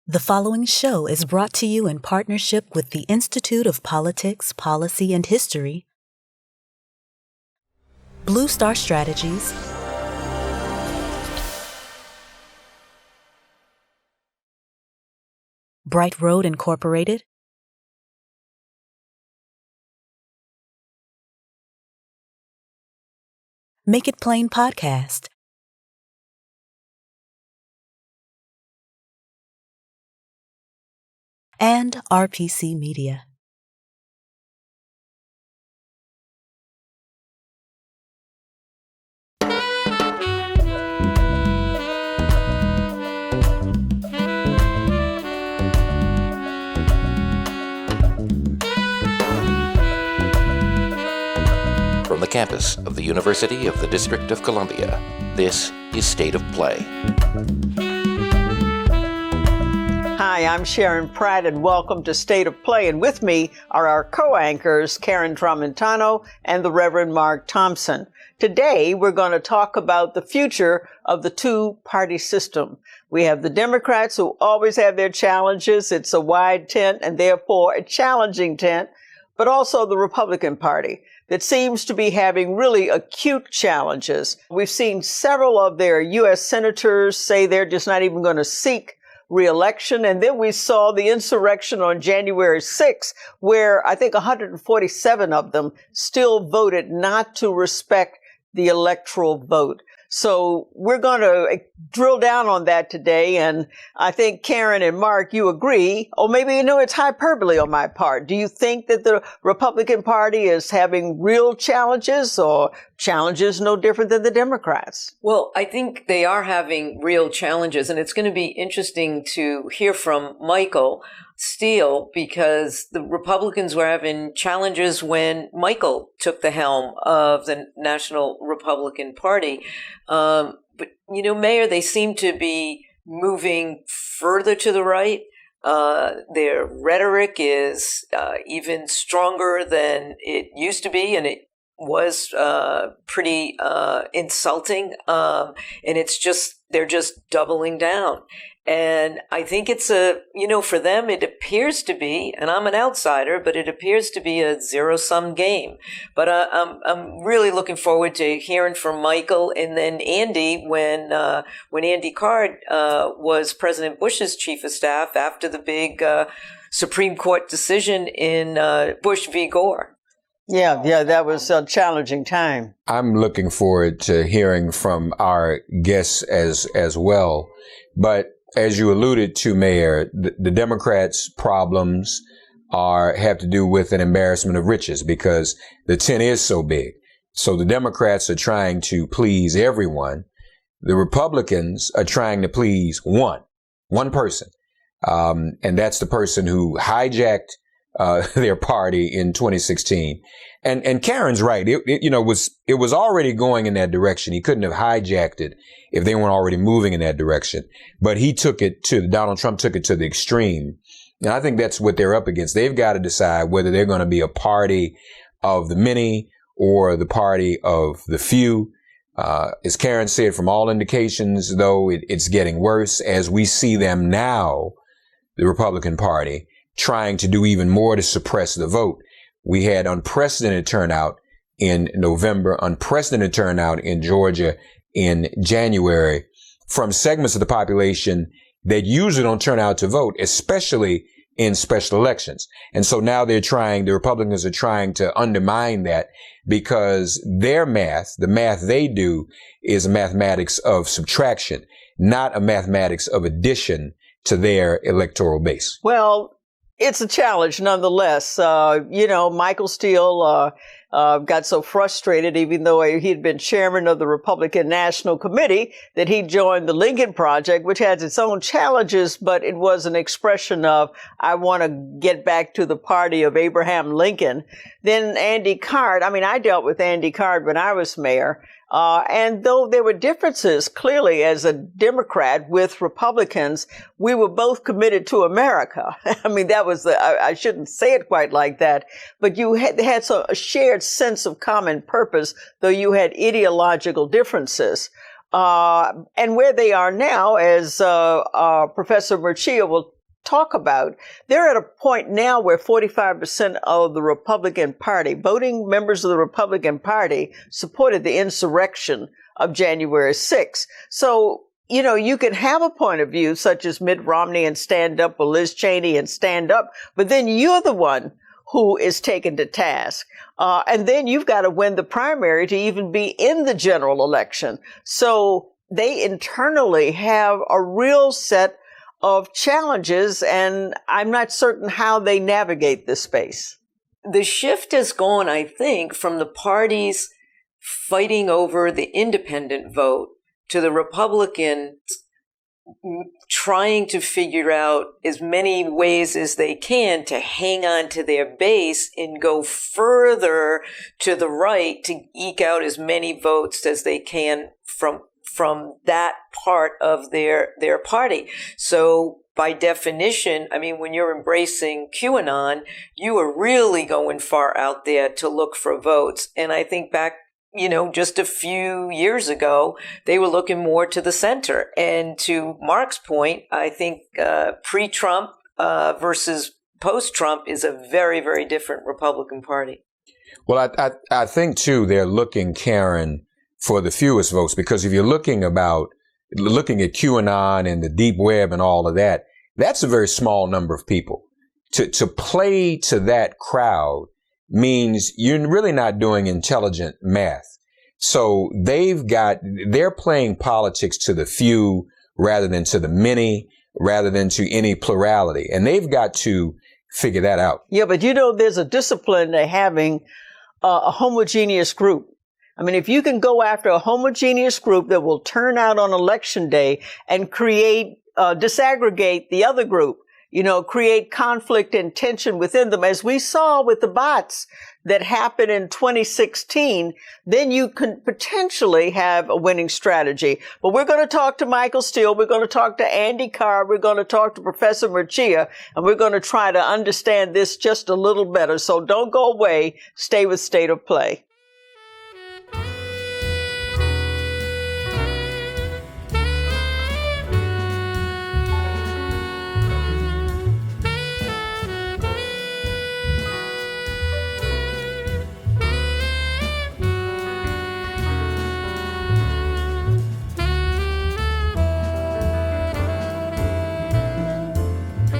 The following show is brought to you in partnership with the Institute of Politics, Policy, and History, Blue Star Strategies, Bright Road Incorporated, Make It Plain Podcast, and RPC Media. From the campus of the University of the District of Columbia, this is State of Play. Hi, I'm Sharon Pratt, and welcome to State of Play. And with me are our co-anchors, Karen Tramontano and the Reverend Mark Thompson. Today, we're going to talk about the future of the two-party system. We have the Democrats who always have their challenges. It's a wide tent and therefore a challenging tent, but also the Republican Party that seems to be having really acute challenges. We've seen several of their U.S. senators say they're just not even going to seek re-election. And then we saw the insurrection on January 6th, where I think 147 of them still voted not to respect the electoral vote. So we're going to drill down on that today. And I think Karen and Mark, you agree, or maybe it's hyperbole on my part. Do you think that the Republican Party is having real challenges, or challenges no different than the Democrats? Well, I think they are having real challenges, and it's going to be interesting to hear from Michael Steele, because the Republicans were having challenges when Michael took the helm of the National Republican Party. But, Mayor, they seem to be moving further to the right. Their rhetoric is even stronger than it used to be, and it was pretty insulting. And they're just doubling down. And I think it's for them, it appears to be, and I'm an outsider, but it appears to be a zero-sum game. But I'm really looking forward to hearing from Michael and then Andy when Andy Card was President Bush's chief of staff after the big Supreme Court decision in Bush v. Gore. Yeah, that was a challenging time. I'm looking forward to hearing from our guests as well. But as you alluded to, Mayor, the Democrats' problems have to do with an embarrassment of riches because the tent is so big. So the Democrats are trying to please everyone. The Republicans are trying to please one person. And that's the person who hijacked their party in 2016. And Karen's right. It was already going in that direction. He couldn't have hijacked it if they weren't already moving in that direction. But Donald Trump took it to the extreme. And I think that's what they're up against. They've got to decide whether they're going to be a party of the many or the party of the few. As Karen said, from all indications, though, it's getting worse as we see them now, the Republican Party, trying to do even more to suppress the vote. We had unprecedented turnout in November, unprecedented turnout in Georgia in January from segments of the population that usually don't turn out to vote, especially in special elections. And so now the Republicans are trying to undermine that because their math, the math they do, is a mathematics of subtraction, not a mathematics of addition to their electoral base. Well, it's a challenge nonetheless. Michael Steele got so frustrated, even though he had been chairman of the Republican National Committee, that he joined the Lincoln Project, which has its own challenges, but it was an expression of, I want to get back to the party of Abraham Lincoln. Then Andy Card, I dealt with Andy Card when I was mayor. And though there were differences clearly as a Democrat with Republicans, we were both committed to America. That was I shouldn't say it quite like that, but you had a shared sense of common purpose, though you had ideological differences. And where they are now, as Professor Murcia will talk about, they're at a point now where 45% of the Republican Party, voting members of the Republican Party, supported the insurrection of January 6th. So, you know, you can have a point of view such as Mitt Romney and stand up, or Liz Cheney and stand up, but then you're the one who is taken to task. And then you've got to win the primary to even be in the general election. So they internally have a real set of challenges, and I'm not certain how they navigate this space. The shift has gone, I think, from the parties fighting over the independent vote to the Republicans trying to figure out as many ways as they can to hang on to their base and go further to the right to eke out as many votes as they can from that part of their party. So by definition, I mean, when you're embracing QAnon, you are really going far out there to look for votes. And I think back, you know, just a few years ago, they were looking more to the center. And to Mark's point, I think pre-Trump versus post-Trump is a very, very different Republican Party. Well, I think, too, they're looking, Karen, for the fewest votes, because if you're looking at QAnon and the deep web and all of that, that's a very small number of people. To play to that crowd means you're really not doing intelligent math. So they're playing politics to the few rather than to the many, rather than to any plurality. And they've got to figure that out. Yeah, but you know, there's a discipline to having a homogeneous group. I mean, if you can go after a homogeneous group that will turn out on election day and disaggregate the other group, you know, create conflict and tension within them, as we saw with the bots that happened in 2016, then you can potentially have a winning strategy. But we're going to talk to Michael Steele. We're going to talk to Andy Carr. We're going to talk to Professor Murcia, and we're going to try to understand this just a little better. So don't go away. Stay with State of Play.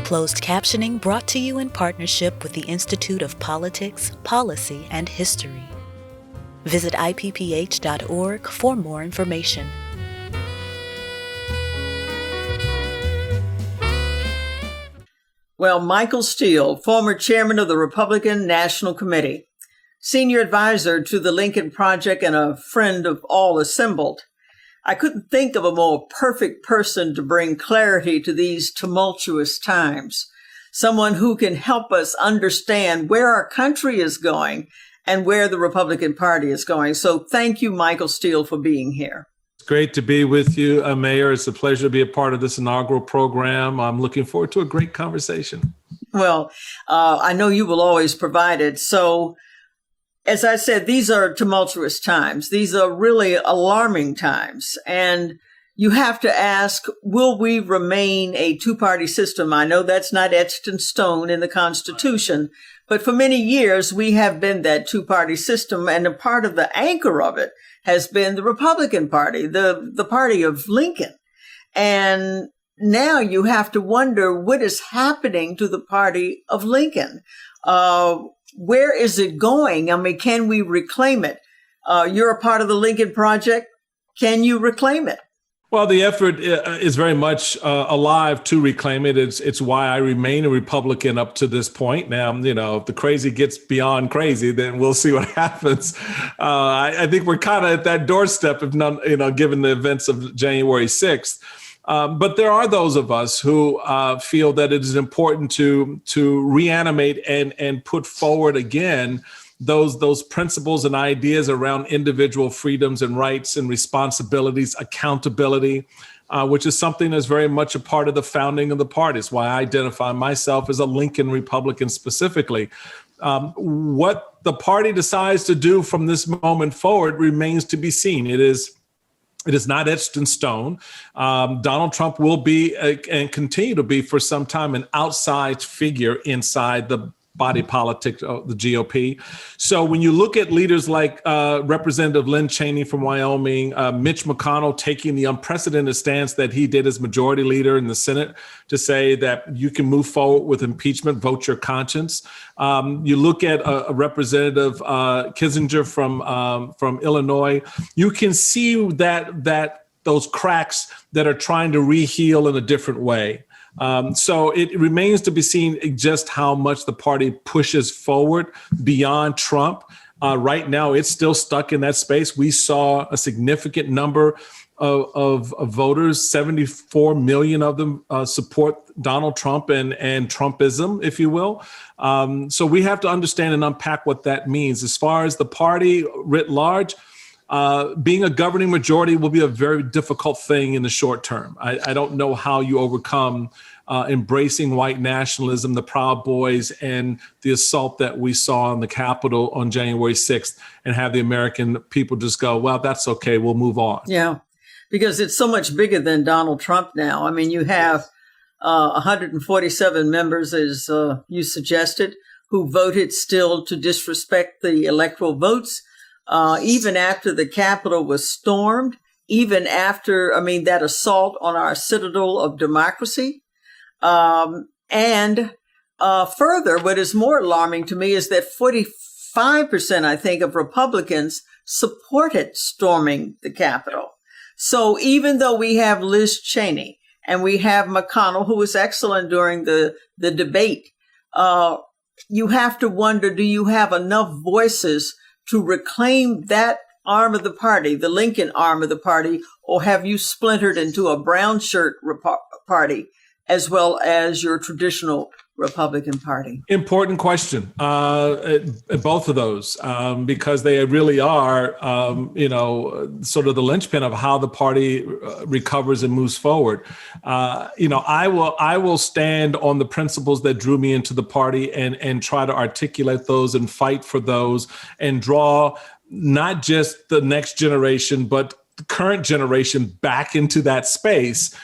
Closed captioning brought to you in partnership with the Institute of Politics, Policy, and History. Visit IPPH.org for more information. Well, Michael Steele, former chairman of the Republican National Committee, senior advisor to the Lincoln Project and a friend of all assembled. I couldn't think of a more perfect person to bring clarity to these tumultuous times. Someone who can help us understand where our country is going and where the Republican Party is going. So thank you, Michael Steele, for being here. It's great to be with you, Mayor. It's a pleasure to be a part of this inaugural program. I'm looking forward to a great conversation. Well, I know you will always provide it. So, as I said, these are tumultuous times. These are really alarming times. And you have to ask, will we remain a two-party system? I know that's not etched in stone in the Constitution, but for many years we have been that two-party system, and a part of the anchor of it has been the Republican Party, the party of Lincoln. And now you have to wonder what is happening to the party of Lincoln. Where is it going? I mean, can we reclaim it? You're a part of the Lincoln Project. Can you reclaim it? Well, the effort is very much alive to reclaim it. It's why I remain a Republican up to this point. Now, you know, if the crazy gets beyond crazy, then we'll see what happens. I think we're kind of at that doorstep, if not, you know, given the events of January 6th. But there are those of us who feel that it is important to reanimate and put forward again those principles and ideas around individual freedoms and rights and responsibilities, accountability, which is something that's very much a part of the founding of the party. It's why I identify myself as a Lincoln Republican specifically. What the party decides to do from this moment forward remains to be seen. It is It is not etched in stone. Donald Trump will be and continue to be for some time an outside figure inside the body politic of the GOP. So when you look at leaders like Representative Lynn Cheney from Wyoming, Mitch McConnell taking the unprecedented stance that he did as majority leader in the Senate to say that you can move forward with impeachment, vote your conscience. You look at a Representative Kissinger from Illinois, you can see that those cracks that are trying to reheal in a different way. So it remains to be seen just how much the party pushes forward beyond Trump. Right now, it's still stuck in that space. We saw a significant number of voters, 74 million of them support Donald Trump and Trumpism, if you will. So we have to understand and unpack what that means. As far as the party writ large, being a governing majority will be a very difficult thing in the short term. I don't know how you overcome embracing white nationalism, the Proud Boys, and the assault that we saw on the Capitol on January 6th and have the American people just go, well, that's okay, we'll move on. Yeah, because it's so much bigger than Donald Trump now. I mean, you have 147 members, as you suggested, who voted still to disrespect the electoral votes. Even after the Capitol was stormed, even after, that assault on our citadel of democracy. And further, what is more alarming to me is that 45%, I think, of Republicans supported storming the Capitol. So even though we have Liz Cheney and we have McConnell, who was excellent during the debate, you have to wonder, do you have enough voices to reclaim that arm of the party, the Lincoln arm of the party, or have you splintered into a brown shirt party as well as your traditional Republican Party? Important question. Both of those, because they really are, sort of the linchpin of how the party recovers and moves forward. I will stand on the principles that drew me into the party and try to articulate those and fight for those and draw not just the next generation, but the current generation back into that space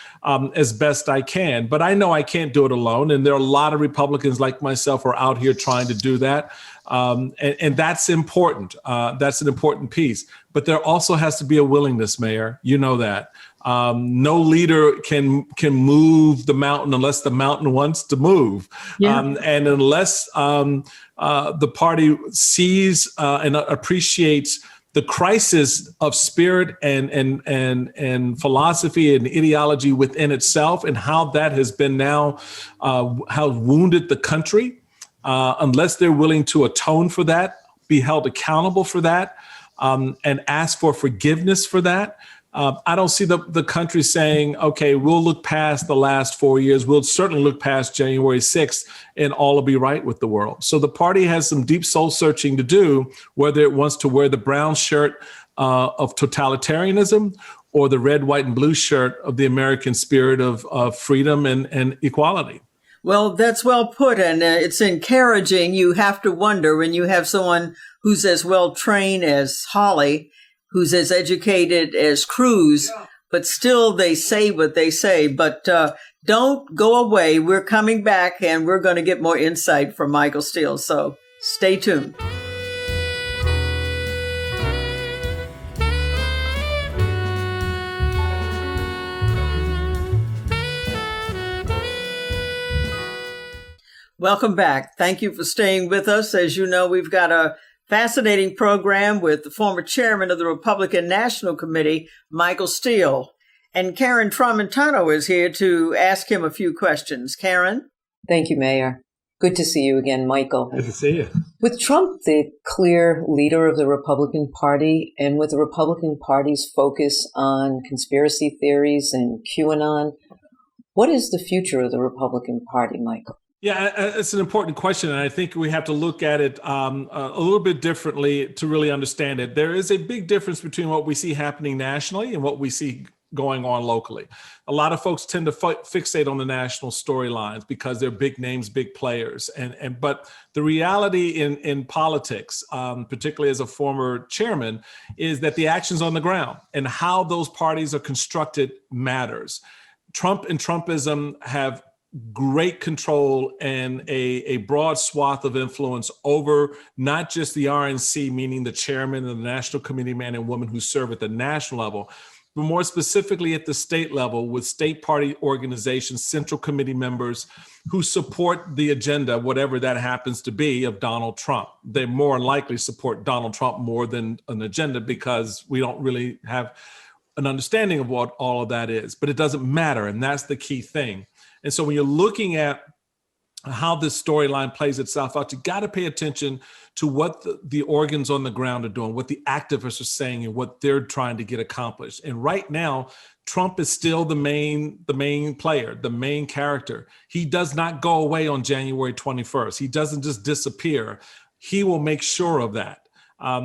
as best I can. But I know I can't do it alone. And there are a lot of Republicans like myself who are out here trying to do that. And that's important. That's an important piece. But there also has to be a willingness, Mayor. You know that. No leader can move the mountain unless the mountain wants to move. Yeah. And unless the party sees and appreciates the crisis of spirit and philosophy and ideology within itself and how that has been now, how wounded the country, unless they're willing to atone for that, be held accountable for that, and ask for forgiveness for that. I don't see the country saying, okay, we'll look past the last 4 years. We'll certainly look past January 6th and all will be right with the world. So the party has some deep soul searching to do, whether it wants to wear the brown shirt of totalitarianism or the red, white, and blue shirt of the American spirit of freedom and equality. Well, that's well put, and it's encouraging. You have to wonder when you have someone who's as well trained as Hawley, who's as educated as Cruz, but still they say what they say. But don't go away. We're coming back, and we're going to get more insight from Michael Steele. So stay tuned. Welcome back. Thank you for staying with us. As you know, we've got a fascinating program with the former chairman of the Republican National Committee, Michael Steele. And Karen Tramontano is here to ask him a few questions. Karen? Thank you, Mayor. Good to see you again, Michael. Good to see you. With Trump the clear leader of the Republican Party, and with the Republican Party's focus on conspiracy theories and QAnon, what is the future of the Republican Party, Michael? Yeah, it's an important question, and I think we have to look at it a little bit differently to really understand it. There is a big difference between what we see happening nationally and what we see going on locally. A lot of folks tend to fixate on the national storylines because they're big names, big players. But the reality in politics, particularly as a former chairman, is that the action's on the ground and how those parties are constructed matters. Trump and Trumpism have great control and a broad swath of influence over not just the RNC, meaning the chairman and the national committee man and woman who serve at the national level, but more specifically at the state level with state party organizations, central committee members who support the agenda, whatever that happens to be, of Donald Trump. They more likely support Donald Trump more than an agenda because we don't really have an understanding of what all of that is, but it doesn't matter. And that's the key thing. And so when you're looking at how this storyline plays itself out, you got to pay attention to what the organs on the ground are doing, what the activists are saying, and what they're trying to get accomplished. And right now, Trump is still the main player, the main character. He does not go away on January 21st. He doesn't just disappear. He will make sure of that.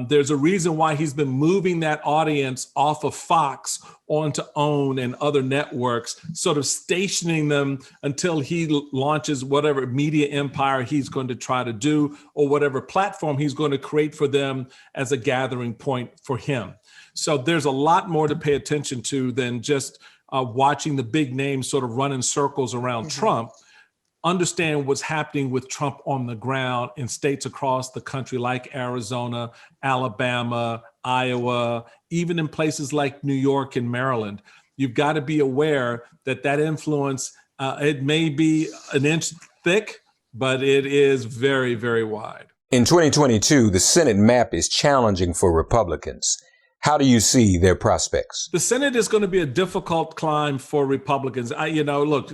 There's a reason why he's been moving that audience off of Fox onto OWN and other networks, sort of stationing them until he launches whatever media empire he's going to try to do or whatever platform he's going to create for them as a gathering point for him. So there's a lot more to pay attention to than just watching the big names sort of run in circles around Trump. Understand what's happening with Trump on the ground in states across the country like Arizona, Alabama, Iowa, even in places like New York and Maryland. You've got to be aware that that influence, it may be an inch thick, but it is very, very wide. In 2022, the Senate map is challenging for Republicans. How do you see their prospects? The Senate is going to be a difficult climb for Republicans. Look,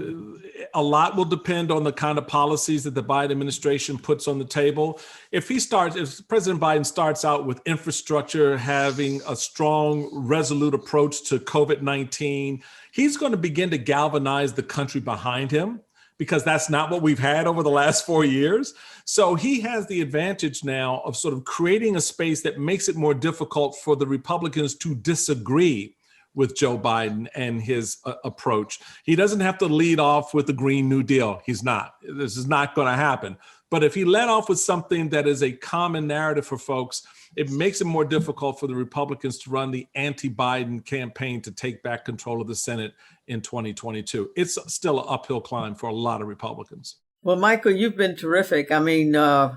a lot will depend on the kind of policies that the Biden administration puts on the table. If President Biden starts out with infrastructure, having a strong, resolute approach to COVID-19, he's going to begin to galvanize the country behind him, because that's not what we've had over the last 4 years. So he has the advantage now of sort of creating a space that makes it more difficult for the Republicans to disagree with Joe Biden and his approach. He doesn't have to lead off with the Green New Deal. He's not. This is not going to happen. But if he led off with something that is a common narrative for folks, it makes it more difficult for the Republicans to run the anti-Biden campaign to take back control of the Senate in 2022. It's still an uphill climb for a lot of Republicans. Well, Michael, you've been terrific. I mean,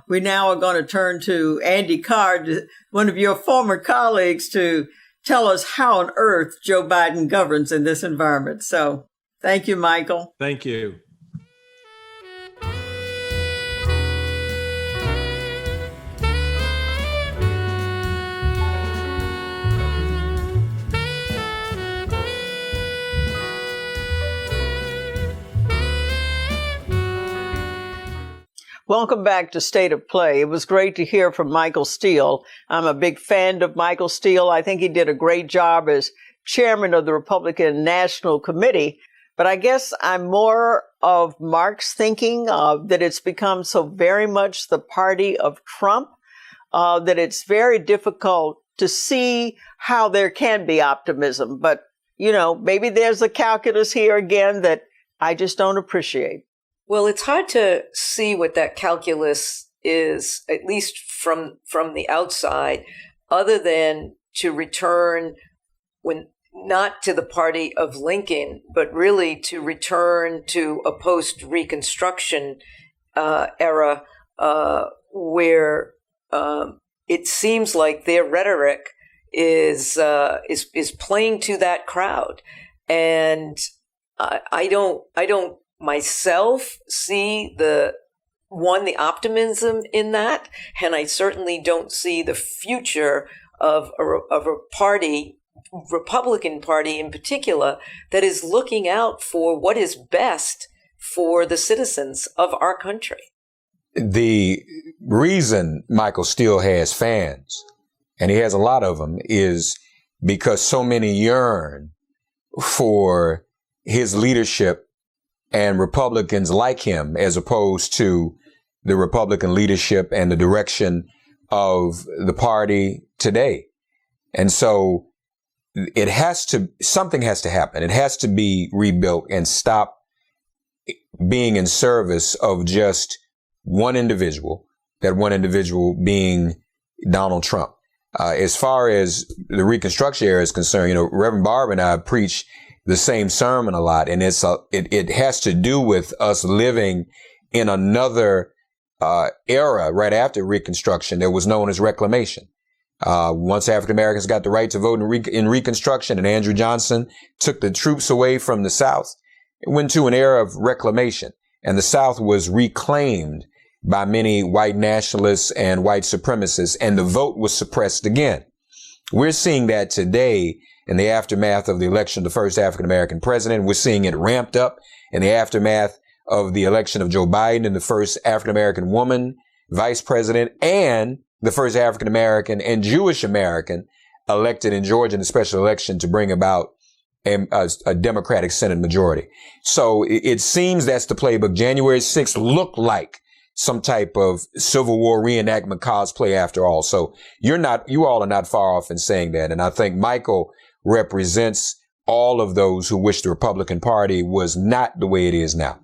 we now are going to turn to Andy Card, one of your former colleagues, to tell us how on earth Joe Biden governs in this environment. So thank you, Michael. Thank you. Welcome back to State of Play. It was great to hear from Michael Steele. I'm a big fan of Michael Steele. I think he did a great job as chairman of the Republican National Committee. But I guess I'm more of Mark's thinking that it's become so very much the party of Trump, that it's very difficult to see how there can be optimism. But, maybe there's a calculus here again that I just don't appreciate. Well, it's hard to see what that calculus is, at least from the outside, other than to return not to the party of Lincoln, but really to return to a post-Reconstruction era where it seems like their rhetoric is playing to that crowd, and I don't myself see the optimism in that, and I certainly don't see the future of a party, Republican Party in particular, that is looking out for what is best for the citizens of our country. The reason Michael Steele has fans, and he has a lot of them, is because so many yearn for his leadership and Republicans like him, as opposed to the Republican leadership and the direction of the party today. And so something has to happen. It has to be rebuilt and stop being in service of just one individual, that one individual being Donald Trump. As far as the Reconstruction era is concerned, Reverend Barber and I preach the same sermon a lot, and it has to do with us living in another era right after Reconstruction that was known as Reclamation. Once African Americans got the right to vote in Reconstruction and Andrew Johnson took the troops away from the South, it went to an era of reclamation, and the South was reclaimed by many white nationalists and white supremacists, and the vote was suppressed again. We're seeing that today in the aftermath of the election of the first African-American president. We're seeing it ramped up in the aftermath of the election of Joe Biden and the first African-American woman vice president and the first African-American and Jewish American elected in Georgia in the special election to bring about a Democratic Senate majority. So it seems that's the playbook. January 6th looked like some type of Civil War reenactment cosplay after all. So you all are not far off in saying that. And I think Michael represents all of those who wish the Republican Party was not the way it is now.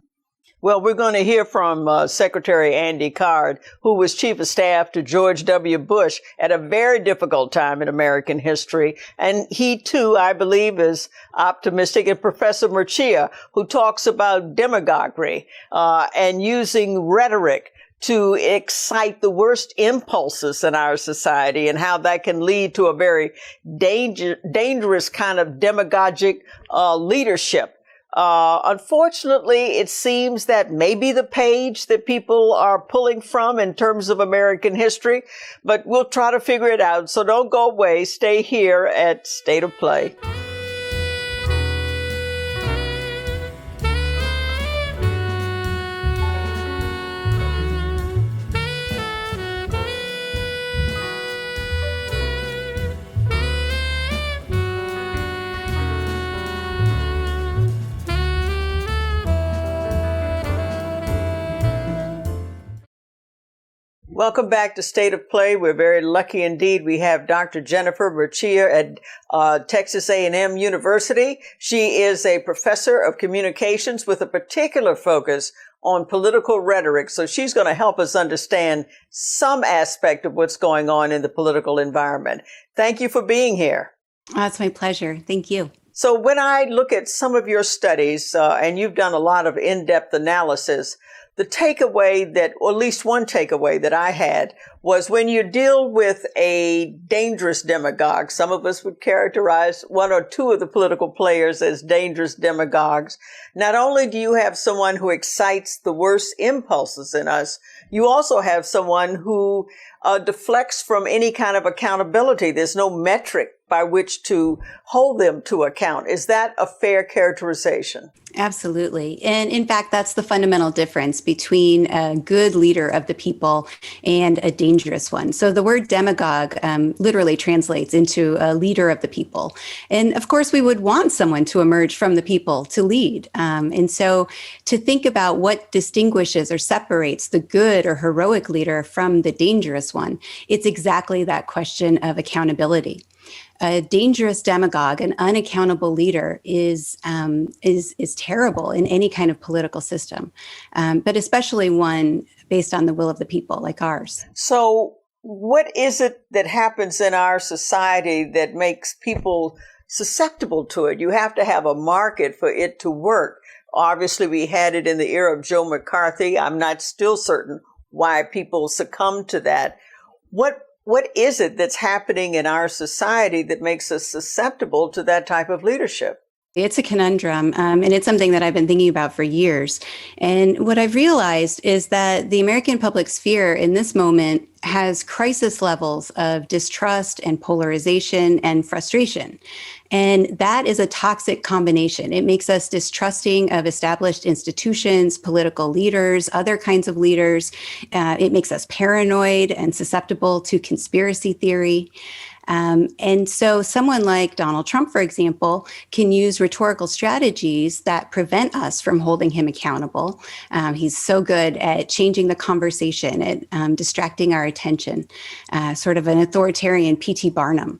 Well, we're going to hear from Secretary Andy Card, who was Chief of Staff to George W. Bush at a very difficult time in American history. And he, too, I believe, is optimistic. And Professor Murcia, who talks about demagoguery and using rhetoric to excite the worst impulses in our society and how that can lead to a very dangerous kind of demagogic leadership. Unfortunately, it seems that maybe the page that people are pulling from in terms of American history, but we'll try to figure it out. So don't go away. Stay here at State of Play. Welcome back to State of Play. We're very lucky indeed. We have Dr. Jennifer Murcia at Texas A&M University. She is a professor of communications with a particular focus on political rhetoric. So she's going to help us understand some aspect of what's going on in the political environment. Thank you for being here. Oh, it's my pleasure. Thank you. So when I look at some of your studies, and you've done a lot of in-depth analysis, the takeaway that, or at least one takeaway that I had, was when you deal with a dangerous demagogue, some of us would characterize one or two of the political players as dangerous demagogues. Not only do you have someone who excites the worst impulses in us, you also have someone who deflects from any kind of accountability. There's no metric by which to hold them to account. Is that a fair characterization? Absolutely. And in fact, that's the fundamental difference between a good leader of the people and a dangerous one. So the word demagogue literally translates into a leader of the people. And of course, we would want someone to emerge from the people to lead. And so to think about what distinguishes or separates the good or heroic leader from the dangerous one, it's exactly that question of accountability. A dangerous demagogue, an unaccountable leader, is terrible in any kind of political system, but especially one based on the will of the people like ours. So what is it that happens in our society that makes people susceptible to it? You have to have a market for it to work. Obviously, we had it in the era of Joe McCarthy. I'm not still certain why people succumb to that. What is it that's happening in our society that makes us susceptible to that type of leadership? It's a conundrum, and it's something that I've been thinking about for years. And what I've realized is that the American public sphere in this moment has crisis levels of distrust and polarization and frustration. And that is a toxic combination. It makes us distrusting of established institutions, political leaders, other kinds of leaders. It makes us paranoid and susceptible to conspiracy theory. And so someone like Donald Trump, for example, can use rhetorical strategies that prevent us from holding him accountable. He's so good at changing the conversation, at distracting our attention, sort of an authoritarian P.T. Barnum.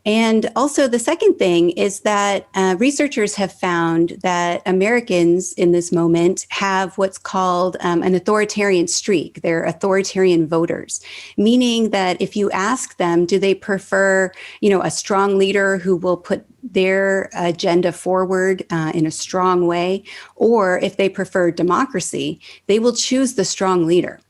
And also, the second thing is that researchers have found that Americans in this moment have what's called an authoritarian streak. They're authoritarian voters, meaning that if you ask them, do they prefer, a strong leader who will put their agenda forward in a strong way, or if they prefer democracy, they will choose the strong leader.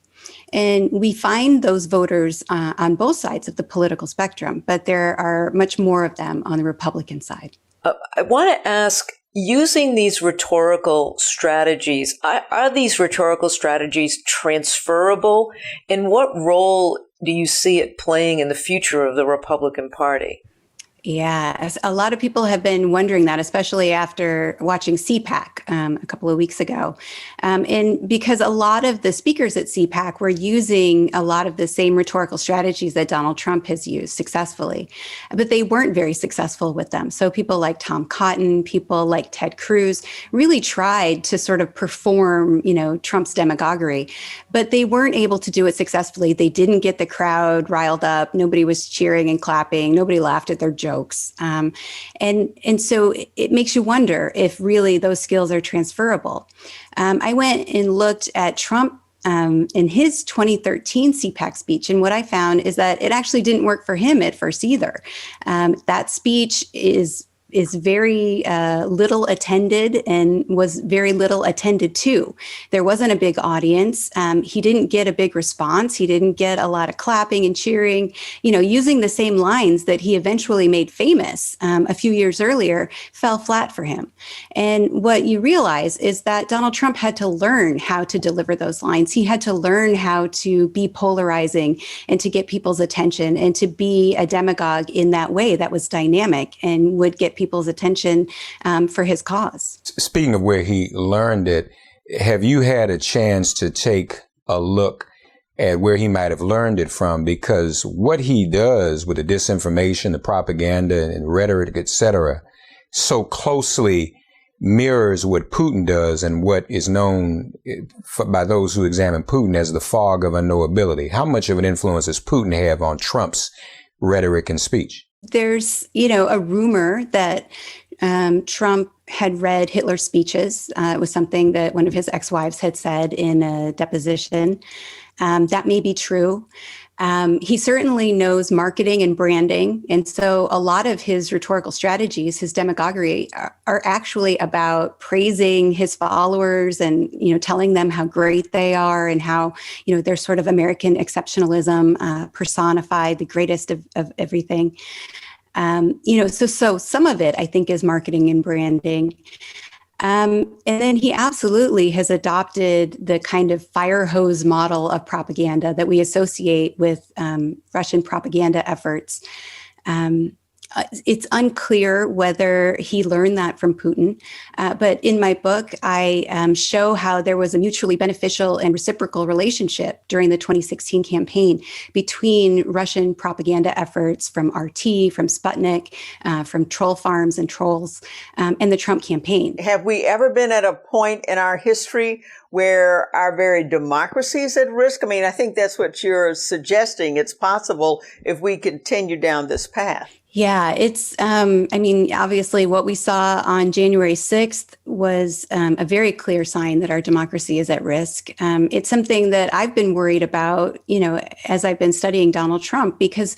And we find those voters on both sides of the political spectrum, but there are much more of them on the Republican side. I want to ask, using these rhetorical strategies, are these rhetorical strategies transferable? And what role do you see it playing in the future of the Republican Party? Yeah, a lot of people have been wondering that, especially after watching CPAC a couple of weeks ago. And because a lot of the speakers at CPAC were using a lot of the same rhetorical strategies that Donald Trump has used successfully, but they weren't very successful with them. So people like Tom Cotton, people like Ted Cruz really tried to sort of perform, Trump's demagoguery, but they weren't able to do it successfully. They didn't get the crowd riled up. Nobody was cheering and clapping. Nobody laughed at their jokes. And so it makes you wonder if really those skills are transferable. I went and looked at Trump in his 2013 CPAC speech, and what I found is that it actually didn't work for him at first either. That speech is very little attended and was very little attended to. There wasn't a big audience. He didn't get a big response. He didn't get a lot of clapping and cheering, using the same lines that he eventually made famous a few years earlier fell flat for him. And what you realize is that Donald Trump had to learn how to deliver those lines. He had to learn how to be polarizing and to get people's attention and to be a demagogue in that way that was dynamic and would get people's attention for his cause. Speaking of where he learned it, have you had a chance to take a look at where he might have learned it from? Because what he does with the disinformation, the propaganda and rhetoric, etc., so closely mirrors what Putin does and what is known by those who examine Putin as the fog of unknowability. How much of an influence does Putin have on Trump's rhetoric and speech? There's, a rumor that Trump had read Hitler's speeches. It was something that one of his ex-wives had said in a deposition. That may be true. He certainly knows marketing and branding. And so a lot of his rhetorical strategies, his demagoguery, are actually about praising his followers and, telling them how great they are and how, they're sort of American exceptionalism personified, the greatest of everything. So some of it, I think, is marketing and branding. And then he absolutely has adopted the kind of fire hose model of propaganda that we associate with Russian propaganda efforts. It's unclear whether he learned that from Putin. But in my book, I show how there was a mutually beneficial and reciprocal relationship during the 2016 campaign between Russian propaganda efforts from RT, from Sputnik, from troll farms and trolls, and the Trump campaign. Have we ever been at a point in our history where our very democracy is at risk? I mean, I think that's what you're suggesting. It's possible if we continue down this path. Yeah, it's, obviously what we saw on January 6th was a very clear sign that our democracy is at risk. It's something that I've been worried about, as I've been studying Donald Trump, because,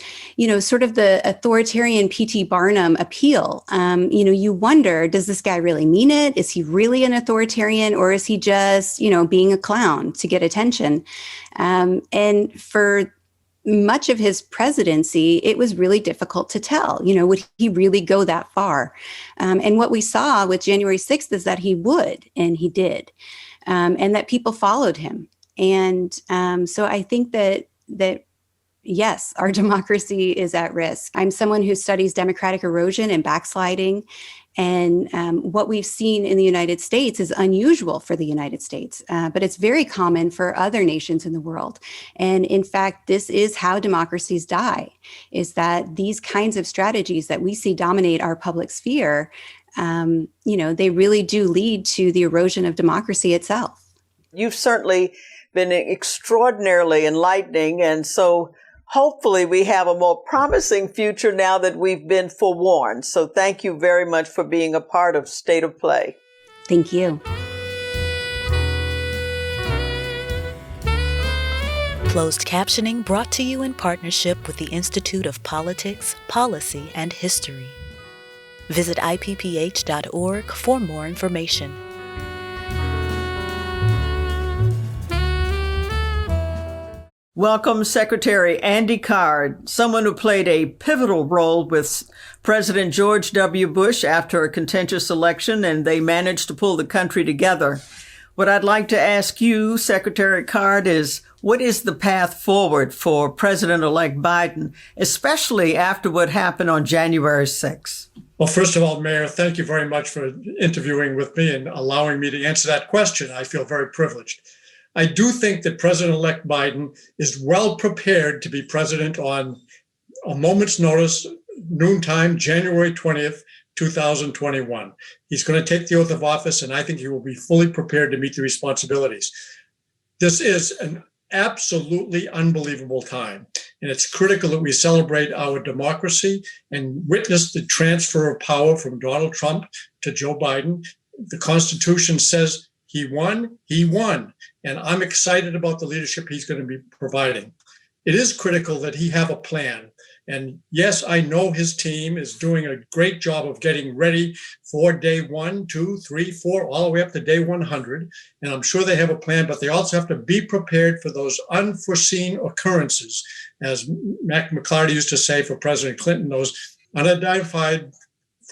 sort of the authoritarian P.T. Barnum appeal, you wonder, does this guy really mean it? Is he really an authoritarian, or is he just, being a clown to get attention? And for much of his presidency, it was really difficult to tell, would he really go that far? And what we saw with January 6th is that he would, and he did, and that people followed him. And so I think that yes, our democracy is at risk. I'm someone who studies democratic erosion and backsliding. And what we've seen in the United States is unusual for the United States, but it's very common for other nations in the world. And in fact, this is how democracies die, is that these kinds of strategies that we see dominate our public sphere, they really do lead to the erosion of democracy itself. You've certainly been extraordinarily enlightening, and so hopefully we have a more promising future now that we've been forewarned. So thank you very much for being a part of State of Play. Thank you. Closed captioning brought to you in partnership with the Institute of Politics, Policy, and History. Visit IPPH.org for more information. Welcome, Secretary Andy Card, someone who played a pivotal role with President George W. Bush after a contentious election, and they managed to pull the country together. What I'd like to ask you, Secretary Card, is what is the path forward for President-elect Biden, especially after what happened on January 6th? Well, first of all, Mayor, thank you very much for interviewing with me and allowing me to answer that question. I feel very privileged. I do think that President-elect Biden is well prepared to be president on a moment's notice, noontime, January 20th, 2021. He's going to take the oath of office, and I think he will be fully prepared to meet the responsibilities. This is an absolutely unbelievable time, and it's critical that we celebrate our democracy and witness the transfer of power from Donald Trump to Joe Biden. The Constitution says he won, and I'm excited about the leadership he's going to be providing. It is critical that he have a plan. And yes, I know his team is doing a great job of getting ready for day 1, 2, 3, 4, all the way up to day 100. And I'm sure they have a plan, but they also have to be prepared for those unforeseen occurrences. As Mac McLarty used to say for President Clinton, those unidentified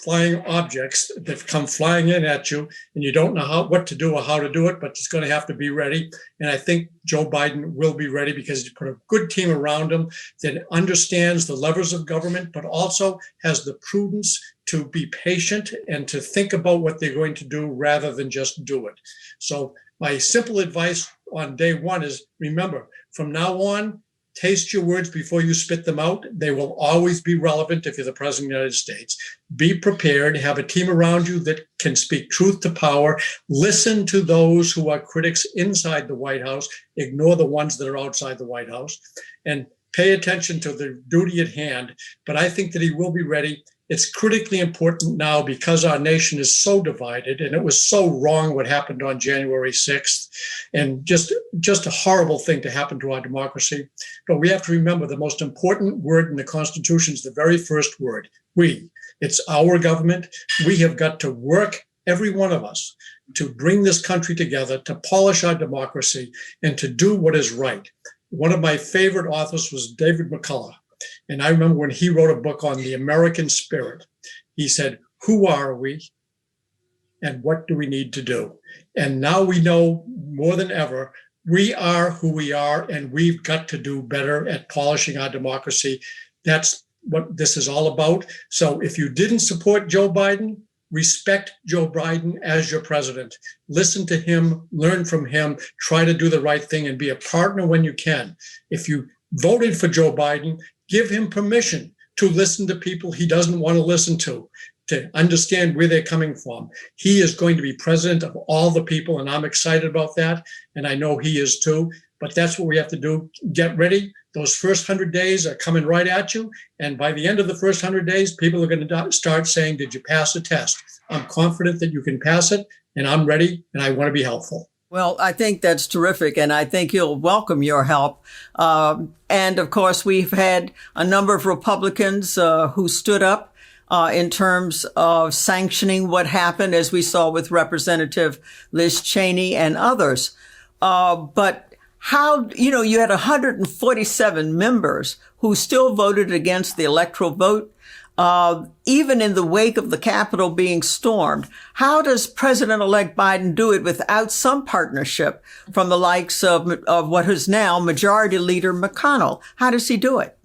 flying objects that come flying in at you, and you don't know what to do or how to do it, but it's going to have to be ready. And I think Joe Biden will be ready because he's put a good team around him that understands the levers of government, but also has the prudence to be patient and to think about what they're going to do rather than just do it. So my simple advice on day 1 is, remember, from now on, taste your words before you spit them out. They will always be relevant if you're the President of the United States. Be prepared, have a team around you that can speak truth to power. Listen to those who are critics inside the White House. Ignore the ones that are outside the White House. And pay attention to the duty at hand. But I think that he will be ready. It's critically important now because our nation is so divided, and it was so wrong what happened on January 6th, and just a horrible thing to happen to our democracy. But we have to remember the most important word in the Constitution is the very first word, we. It's our government. We have got to work, every one of us, to bring this country together, to polish our democracy, and to do what is right. One of my favorite authors was David McCullough. And I remember when he wrote a book on the American spirit, he said, who are we and what do we need to do? And now we know more than ever, we are who we are, and we've got to do better at polishing our democracy. That's what this is all about. So if you didn't support Joe Biden, respect Joe Biden as your president. Listen to him, learn from him, try to do the right thing, and be a partner when you can. If you voted for Joe Biden, give him permission to listen to people he doesn't want to listen to understand where they're coming from. He is going to be president of all the people, and I'm excited about that, and I know he is too. But that's what we have to do. Get ready. Those first 100 days are coming right at you, and by the end of the first 100 days, people are going to start saying, did you pass the test? I'm confident that you can pass it, and I'm ready, and I want to be helpful. Well, I think that's terrific, and I think he'll welcome your help. And of course, we've had a number of Republicans who stood up in terms of sanctioning what happened, as we saw with Representative Liz Cheney and others. But how, you had 147 members who still voted against the electoral vote. Even in the wake of the Capitol being stormed. How does President-elect Biden do it without some partnership from the likes of what is now Majority Leader McConnell? How does he do it?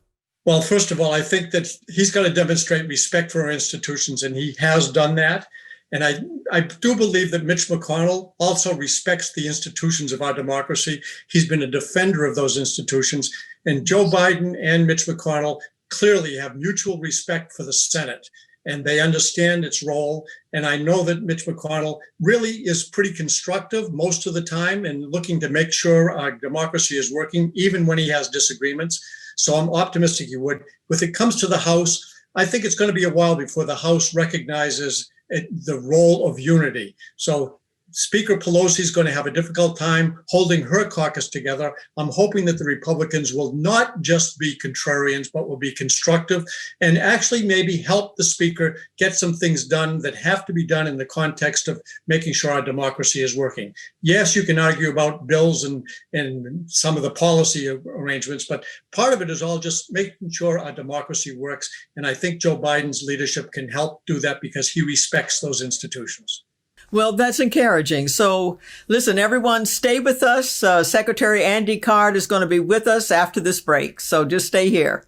Well, first of all, I think that he's got to demonstrate respect for our institutions, and he has done that. And I do believe that Mitch McConnell also respects the institutions of our democracy. He's been a defender of those institutions. And Joe Biden and Mitch McConnell clearly have mutual respect for the Senate, and they understand its role. And I know that Mitch McConnell really is pretty constructive most of the time and looking to make sure our democracy is working, even when he has disagreements. So I'm optimistic he would. When it comes to the House, I think it's going to be a while before the House recognizes the role of unity. So Speaker Pelosi is going to have a difficult time holding her caucus together. I'm hoping that the Republicans will not just be contrarians, but will be constructive and actually maybe help the Speaker get some things done that have to be done in the context of making sure our democracy is working. Yes, you can argue about bills and some of the policy arrangements, but part of it is all just making sure our democracy works. And I think Joe Biden's leadership can help do that because he respects those institutions. Well, that's encouraging. So listen, everyone, stay with us. Secretary Andy Card is going to be with us after this break. So just stay here.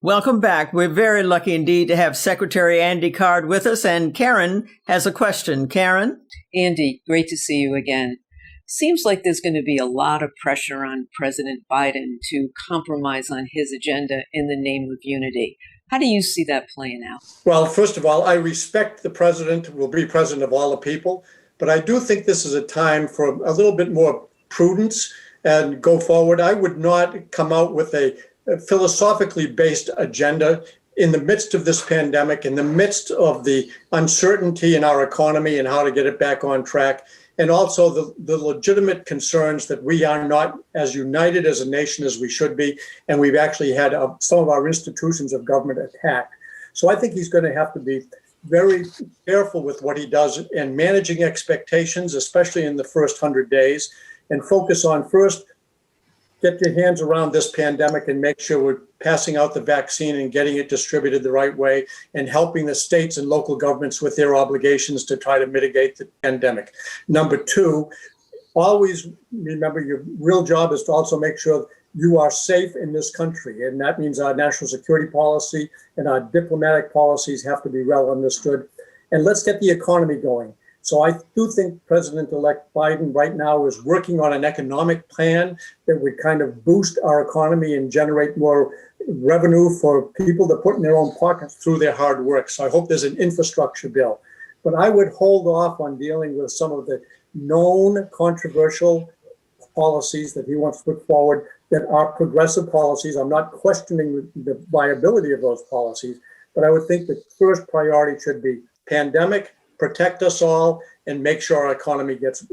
Welcome back. We're very lucky indeed to have Secretary Andy Card with us, and Karen has a question. Karen? Andy, great to see you again. Seems like there's going to be a lot of pressure on President Biden to compromise on his agenda in the name of unity. How do you see that playing out? Well, first of all, I respect the president will be president of all the people, but I do think this is a time for a little bit more prudence and go forward. I would not come out with a philosophically based agenda in the midst of this pandemic, in the midst of the uncertainty in our economy and how to get it back on track, and also the legitimate concerns that we are not as united as a nation as we should be, and we've actually had some of our institutions of government attacked. So I think he's going to have to be very careful with what he does in managing expectations, especially in the first 100 days, and focus on first, get your hands around this pandemic and make sure we're passing out the vaccine and getting it distributed the right way and helping the states and local governments with their obligations to try to mitigate the pandemic. Number two, always remember your real job is to also make sure you are safe in this country. And that means our national security policy and our diplomatic policies have to be well understood. And let's get the economy going. So I do think President-elect Biden right now is working on an economic plan that would kind of boost our economy and generate more revenue for people to put in their own pockets through their hard work. So I hope there's an infrastructure bill. But I would hold off on dealing with some of the known controversial policies that he wants to put forward that are progressive policies. I'm not questioning the viability of those policies, but I would think the first priority should be pandemic, protect us all, and make sure our economy gets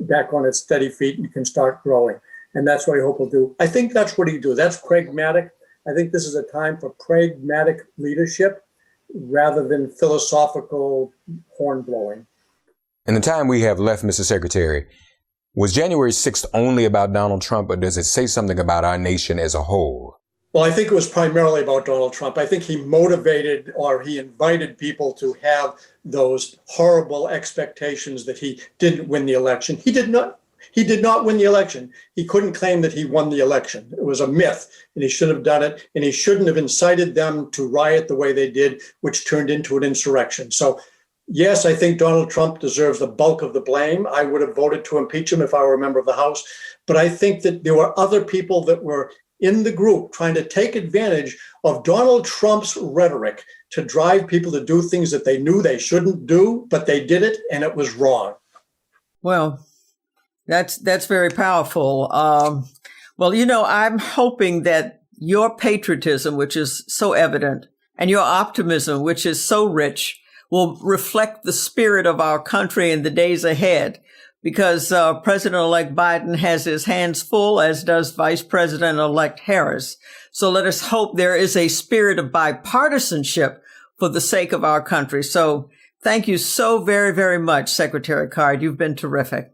back on its steady feet and can start growing. And that's what I hope he'll do. I think that's what he do. That's pragmatic. I think this is a time for pragmatic leadership rather than philosophical horn blowing. In the time we have left, Mr. Secretary, was January 6th only about Donald Trump, or does it say something about our nation as a whole? Well, I think it was primarily about Donald Trump. I think he motivated or he invited people to have those horrible expectations that he didn't win the election. He did not win the election. He couldn't claim that he won the election. It was a myth, and he shouldn't have done it. And he shouldn't have incited them to riot the way they did, which turned into an insurrection. So, yes, I think Donald Trump deserves the bulk of the blame. I would have voted to impeach him if I were a member of the House. But I think that there were other people that were in the group trying to take advantage of Donald Trump's rhetoric to drive people to do things that they knew they shouldn't do, but they did it and it was wrong. Well, that's very powerful. Well, I'm hoping that your patriotism, which is so evident, and your optimism, which is so rich, will reflect the spirit of our country in the days ahead. Because President-elect Biden has his hands full, as does Vice President-elect Harris. So let us hope there is a spirit of bipartisanship for the sake of our country. So thank you so very, very much, Secretary Card. You've been terrific.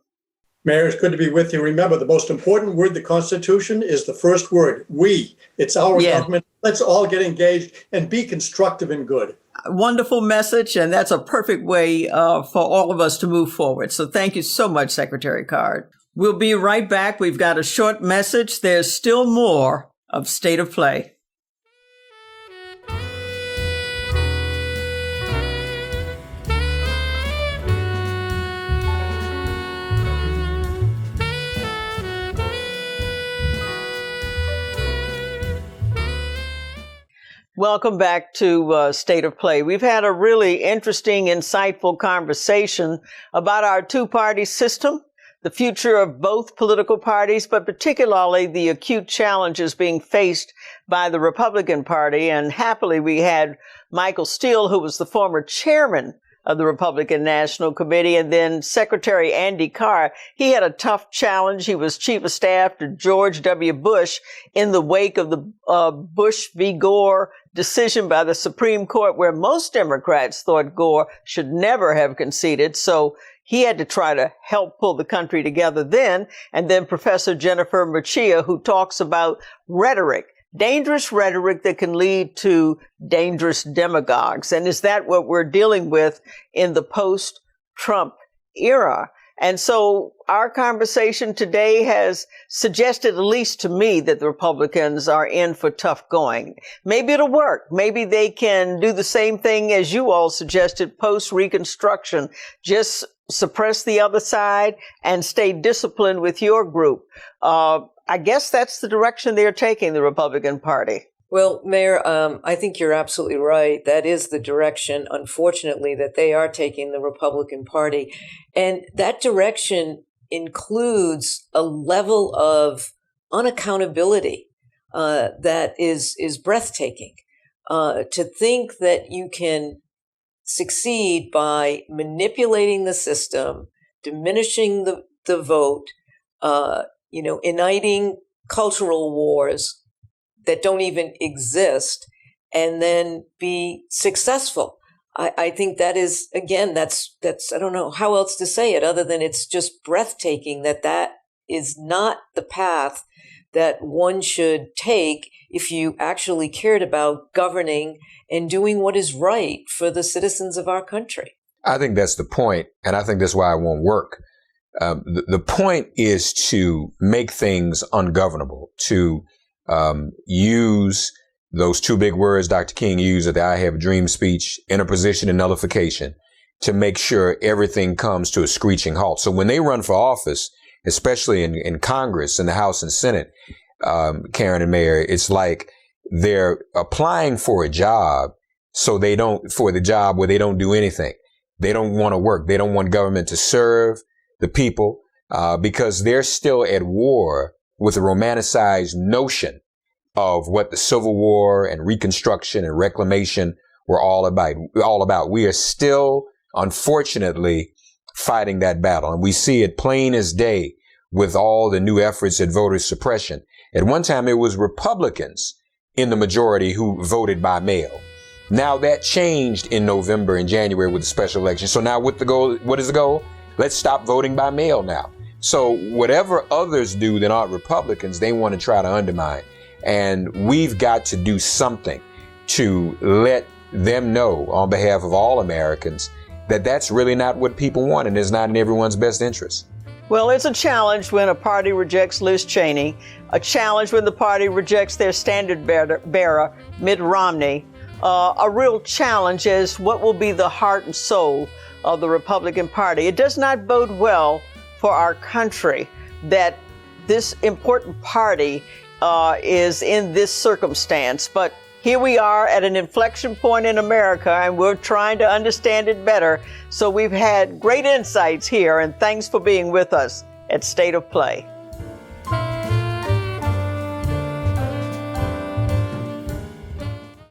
Mayor, it's good to be with you. Remember, the most important word, the Constitution, is the first word, we. It's our government. Let's all get engaged and be constructive and good. Wonderful message, and that's a perfect way for all of us to move forward. So thank you so much, Secretary Card. We'll be right back. We've got a short message. There's still more of State of Play. Welcome back to State of Play. We've had a really interesting, insightful conversation about our two-party system, the future of both political parties, but particularly the acute challenges being faced by the Republican Party. And happily, we had Michael Steele, who was the former chairman of the Republican National Committee, and then Secretary Andy Carr. He had a tough challenge. He was chief of staff to George W. Bush in the wake of the Bush v. Gore decision by the Supreme Court, where most Democrats thought Gore should never have conceded. So he had to try to help pull the country together then. And then Professor Jennifer Murcia, who talks about rhetoric, dangerous rhetoric that can lead to dangerous demagogues. And is that what we're dealing with in the post-Trump era? And so our conversation today has suggested, at least to me, that the Republicans are in for tough going. Maybe it'll work. Maybe they can do the same thing as you all suggested post-Reconstruction. Just suppress the other side and stay disciplined with your group. I guess that's the direction they're taking, the Republican Party. Well, Mayor, I think you're absolutely right. That is the direction, unfortunately, that they are taking, the Republican Party. And that direction includes a level of unaccountability that is breathtaking. To think that you can succeed by manipulating the system, diminishing the vote, igniting cultural wars that don't even exist, and then be successful. I think that is, again, that's I don't know how else to say it other than it's just breathtaking that is not the path that one should take if you actually cared about governing and doing what is right for the citizens of our country. I think that's the point, and I think that's why it won't work. The point is to make things ungovernable, to use those two big words Dr. King used at the I Have a Dream speech, interposition and nullification, to make sure everything comes to a screeching halt. So when they run for office, especially in Congress, in the House and Senate, Karen and Mayor, it's like they're applying for a job for the job where they don't do anything. They don't want to work. They don't want government to serve the people, because they're still at war with a romanticized notion of what the Civil War and Reconstruction and Reclamation were all about. We are still, unfortunately, fighting that battle. And we see it plain as day with all the new efforts at voter suppression. At one time, it was Republicans in the majority who voted by mail. Now that changed in November and January with the special election. So now what is the goal? Let's stop voting by mail now. So whatever others do that aren't Republicans, they want to try to undermine. And we've got to do something to let them know on behalf of all Americans that that's really not what people want and is not in everyone's best interest. Well, it's a challenge when a party rejects Liz Cheney, a challenge when the party rejects their standard bearer, Mitt Romney. A real challenge is what will be the heart and soul of the Republican Party. It does not bode well for our country that this important party is in this circumstance. But here we are at an inflection point in America, and we're trying to understand it better. So we've had great insights here, and thanks for being with us at State of Play.